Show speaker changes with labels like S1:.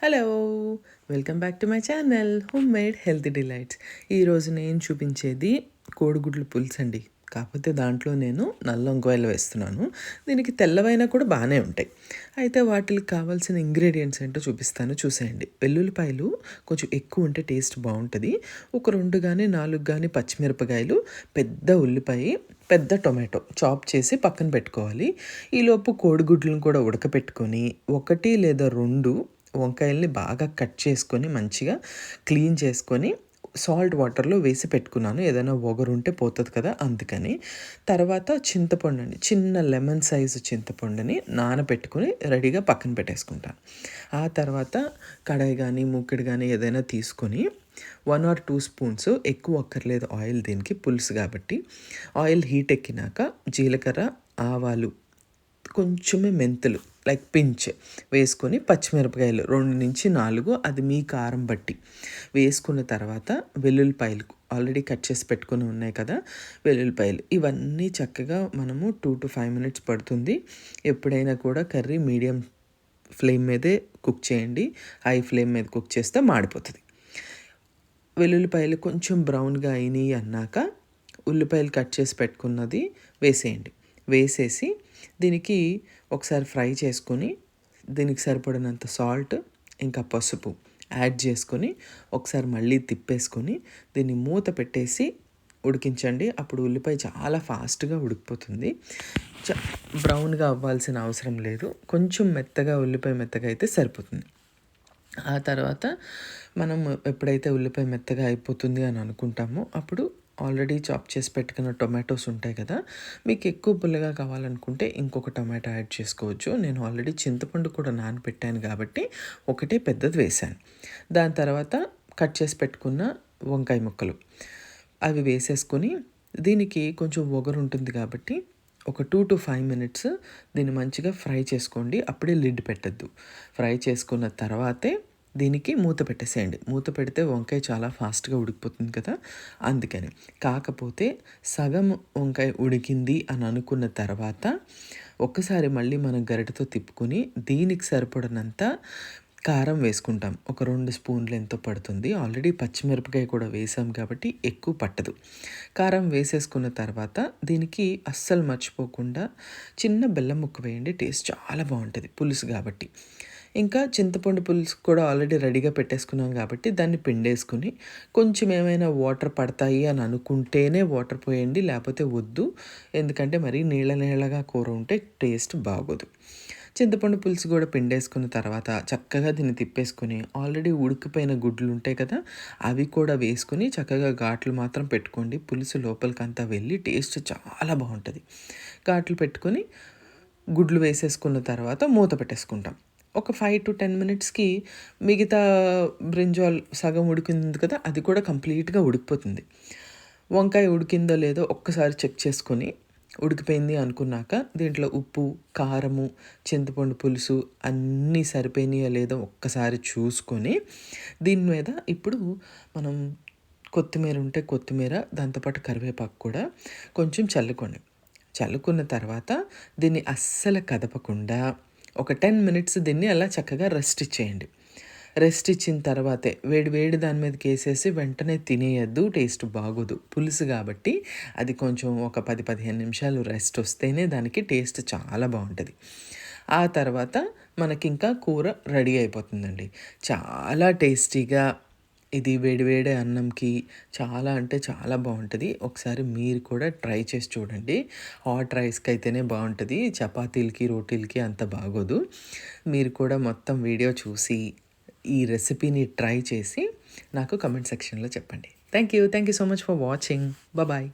S1: Hello! Welcome back to my channel home made healthy delights. ఈరోజు నేను చూపించేది కోడిగుడ్లు పులుసండి. కాకపోతే దాంట్లో నేను నల్ల వంకాయలు వేస్తున్నాను. దీనికి తెల్లవైనా కూడా బాగానే ఉంటాయి. అయితే వాటికి కావాల్సిన ఇంగ్రీడియంట్స్ ఏంటో చూపిస్తాను, చూసేయండి. వెల్లుల్లిపాయలు కొంచెం ఎక్కువ ఉంటే టేస్ట్ బాగుంటుంది. ఒక 2 కానీ 4 కానీ పచ్చిమిరపకాయలు, పెద్ద ఉల్లిపాయ, పెద్ద టొమాటో చాప్ చేసి పక్కన పెట్టుకోవాలి. ఈలోపు కోడిగుడ్లను కూడా ఉడకపెట్టుకొని 1 లేదా 2 వంకాయల్ని బాగా కట్ చేసుకొని మంచిగా క్లీన్ చేసుకొని సాల్ట్ వాటర్లో వేసి పెట్టుకున్నాను. ఏదైనా ఒగరుంటే పోతుంది కదా, అందుకని. తర్వాత చింతపండు అండి, చిన్న లెమన్ సైజు చింతపండుని నానబెట్టుకొని రెడీగా పక్కన పెట్టేసుకుంటాను. ఆ తర్వాత కడాయి కానీ మూకిడి కానీ ఏదైనా తీసుకొని 1 or 2 స్పూన్స్, ఎక్కువ అక్కర్లేదు ఆయిల్, దీనికి పులుసు కాబట్టి. ఆయిల్ హీట్ ఎక్కినాక జీలకర్ర, ఆవాలు, కొంచెమే మెంతులు లైక్ పించ్ వేసుకొని, పచ్చిమిరపకాయలు 2-4, అది మీ కారం బట్టి వేసుకున్న తర్వాత వెల్లుల్లిపాయలు ఆల్రెడీ కట్ చేసి పెట్టుకుని ఉన్నాయి కదా, వెల్లుల్లిపాయలు ఇవన్నీ చక్కగా మనము 2 to 5 minutes పడుతుంది. ఎప్పుడైనా కూడా కర్రీ మీడియం ఫ్లేమ్ మీదే కుక్ చేయండి. హై ఫ్లేమ్ మీద కుక్ చేస్తే మాడిపోతుంది. వెల్లుల్లిపాయలు కొంచెం బ్రౌన్గా అయినాయి అన్నాక ఉల్లిపాయలు కట్ చేసి పెట్టుకున్నది వేసేయండి. వేసేసి దీనికి ఒకసారి ఫ్రై చేసుకొని, దీనికి సరిపడినంత సాల్ట్ ఇంకా పసుపు యాడ్ చేసుకొని ఒకసారి మళ్ళీ తిప్పేసుకొని దీన్ని మూత పెట్టేసి ఉడికించండి. అప్పుడు ఉల్లిపాయ చాలా ఫాస్ట్గా ఉడికిపోతుంది. బ్రౌన్గా అవ్వాల్సిన అవసరం లేదు. కొంచెం మెత్తగా, ఉల్లిపాయ మెత్తగా అయితే సరిపోతుంది. ఆ తర్వాత మనం ఎప్పుడైతే ఉల్లిపాయ మెత్తగా అయిపోతుంది అని అనుకుంటామో అప్పుడు ఆల్రెడీ చాప్ చేసి పెట్టుకున్న టొమాటోస్ ఉంటాయి కదా, మీకు ఎక్కువ పుల్లగా కావాలనుకుంటే ఇంకొక టొమాటో యాడ్ చేసుకోవచ్చు. నేను ఆల్రెడీ చింతపండు కూడా నానబెట్టాను కాబట్టి ఒకటే పెద్దది వేశాను. దాని తర్వాత కట్ చేసి పెట్టుకున్న వంకాయ ముక్కలు అవి వేసేసుకొని, దీనికి కొంచెం ఒగరు ఉంటుంది కాబట్టి ఒక 2 to 5 minutes దీన్ని మంచిగా ఫ్రై చేసుకోండి. అప్పుడే లిడ్ పెట్టద్దు. ఫ్రై చేసుకున్న తర్వాతే దీనికి మూత పెట్టేసేయండి. మూత పెడితే వంకాయ చాలా ఫాస్ట్గా ఉడికిపోతుంది కదా, అందుకని. కాకపోతే సగం వంకాయ ఉడికింది అని అనుకున్న తర్వాత ఒక్కసారి మళ్ళీ మనం గరిటెతో తిప్పుకొని దీనికి సరిపడినంత కారం వేసుకుంటాం. ఒక 2 స్పూన్లు ఎంతో పడుతుంది. ఆల్రెడీ పచ్చిమిరపకాయ కూడా వేసాం కాబట్టి ఎక్కువ పట్టదు. కారం వేసేసుకున్న తర్వాత దీనికి అస్సలు మర్చిపోకుండా చిన్న బెల్లం ముక్క వేయండి. టేస్ట్ చాలా బాగుంటుంది పులుసు కాబట్టి. ఇంకా చింతపండు పులుసు కూడా ఆల్రెడీ రెడీగా పెట్టేసుకున్నాం కాబట్టి దాన్ని పిండేసుకుని, కొంచెం ఏమైనా వాటర్ పడతాయి అని అనుకుంటేనే వాటర్ పోయండి, లేకపోతే వద్దు. ఎందుకంటే మరీ నీళ్ళగా కూర ఉంటే టేస్ట్ బాగోదు. చింతపండు పులుసు కూడా పిండేసుకున్న తర్వాత చక్కగా దీన్ని తిప్పేసుకొని, ఆల్రెడీ ఉడికిపోయిన గుడ్లు ఉంటాయి కదా, అవి కూడా వేసుకొని చక్కగా ఘాట్లు మాత్రం పెట్టుకోండి. పులుసు లోపలికంతా వెళ్ళి టేస్ట్ చాలా బాగుంటుంది. ఘాట్లు పెట్టుకొని గుడ్లు వేసేసుకున్న తర్వాత మూత పెట్టేసుకుంటాం. ఒక 5 to 10 minutesకి మిగతా బ్రింజాల్ సగం ఉడికింది కదా, అది కూడా కంప్లీట్గా ఉడికిపోతుంది. వంకాయ ఉడికిందో లేదో ఒక్కసారి చెక్ చేసుకొని, ఉడికిపోయింది అనుకున్నాక దీంట్లో ఉప్పు, కారము, చింతపండు పులుసు అన్నీ సరిపోయినాయో లేదో ఒక్కసారి చూసుకొని, దీని మీద ఇప్పుడు మనం కొత్తిమీర ఉంటే కొత్తిమీర, దాంతోపాటు కరివేపాకు కూడా కొంచెం చల్లుకోండి. చల్లుకున్న తర్వాత దీన్ని అస్సలు కదపకుండా ఒక 10 minutes దీన్ని అలా చక్కగా రెస్ట్ ఇచ్చేయండి. రెస్ట్ ఇచ్చిన తర్వాతే వేడి దాని మీదకి వేసేసి వెంటనే తినేయద్దు, టేస్ట్ బాగోదు. పులుసు కాబట్టి అది కొంచెం ఒక 10-15 నిమిషాలు రెస్ట్ వస్తేనే దానికి టేస్ట్ చాలా బాగుంటుంది. ఆ తర్వాత మనకింకా కూర రెడీ అయిపోతుందండి. చాలా టేస్టీగా ఇది వేడి అన్నంకి చాలా అంటే చాలా బాగుంటుంది. ఒకసారి మీరు కూడా ట్రై చేసి చూడండి. హాట్ రైస్కి అయితేనే బాగుంటుంది, చపాతీలకి రోటీలకి అంత బాగోదు. మీరు కూడా మొత్తం వీడియో చూసి ఈ రెసిపీని ట్రై చేసి నాకు కమెంట్ సెక్షన్లో చెప్పండి. Thank you so much for watching. Bye.